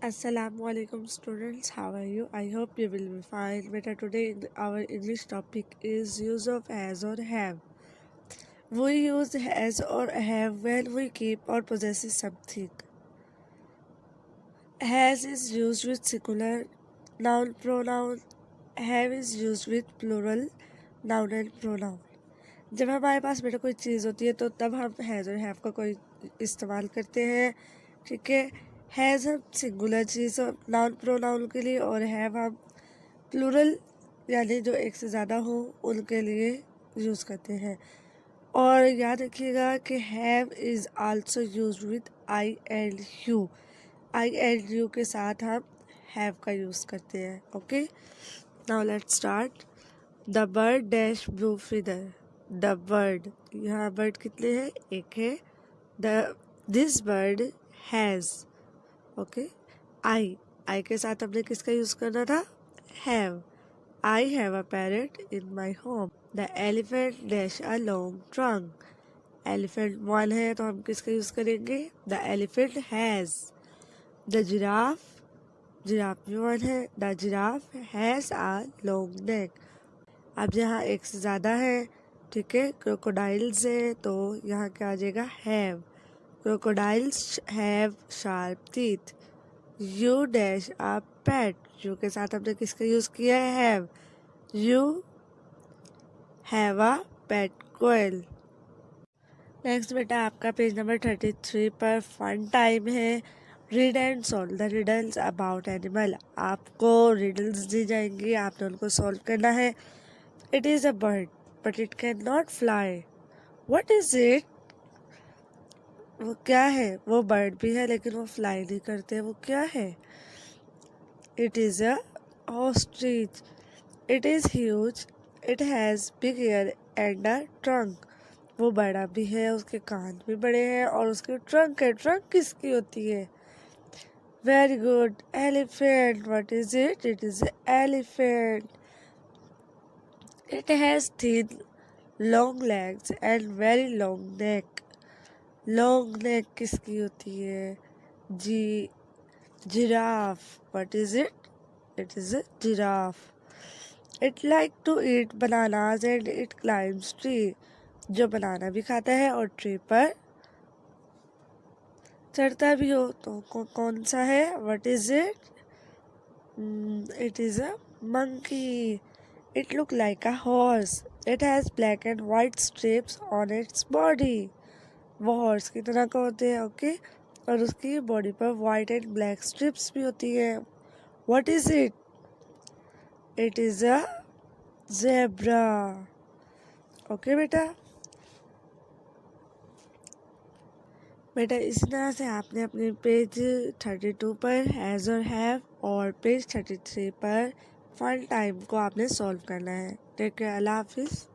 Assalamualaikum students, how are you? I hope you will be fine. Beta, today our English topic is use of has or have. We use has or have when we keep or possess something. Has is used with singular noun pronoun. Have is used with plural noun and pronoun. जब हमारे पास बेटा कोई चीज़ होती है तो तब हम has और हैव का कोई इस्तेमाल करते हैं। ठीक है, हैज़ हम सिंगुलर चीज़ नाउन प्रोनाउन के लिए और हैव हम प्लूरल यानी जो एक से ज़्यादा हो उनके लिए यूज़ करते हैं। और याद रखिएगा कि have is also use with I and you. I and you के साथ हम हैव का यूज़ करते हैं। Okay, now let's start. The bird dash blue feather. The bird, यहाँ बर्ड कितने हैं? एक है। This bird has. ओके, आई के साथ हमने किसका यूज़ करना था? Have. I have a parrot in my home. The elephant dash a long trunk. Elephant one है तो हम किसका यूज़ करेंगे? The elephant has. The giraffe, giraffe भी वन है। The giraffe has a long neck. अब यहाँ एक से ज़्यादा है, ठीक है, क्रोकोडाइल्स है तो यहाँ क्या आ जाएगा? Have. Crocodiles have sharp teeth. You dash a pet. You के साथ हमने किसका यूज़ किया है? Have. You have a pet कोयल। नेक्स्ट बेटा आपका पेज नंबर 33 पर फन टाइम है। Read and solve the riddles about animal. आपको रिडल्स दी जाएंगी, आपने उनको सॉल्व करना है। It is a bird but it can not fly. What is it? वो क्या है? वो बर्ड भी है लेकिन वो फ्लाई नहीं करते। वो क्या है? It is a ostrich. It is huge. It has big year and a trunk. वो बड़ा भी है, उसके कान भी बड़े हैं और उसके ट्रंक है। ट्रंक किसकी होती है? Very good, elephant. What is it? It is elephant. It has thin long legs and very long neck. Long neck किसकी होती है? Giraffe. What is it? It is a giraffe. It like to eat bananas and it climbs tree. जो banana भी खाता है और tree पर चढ़ता भी हो तो कौन सा है? What is it? It is a monkey. It look like a horse. It has black and white strips on its body. वो हॉर्स की तरह का होते हैं, ओके, और उसकी बॉडी पर वाइट एंड ब्लैक स्ट्रिप्स भी होती है। What is it? It is a zebra. Okay बेटा, इस तरह से आपने अपने पेज 32 पर हैज़ और हैव और पेज 33 पर फन टाइम को आपने सॉल्व करना है। टेक केयर, अल्लाह हाफिज़।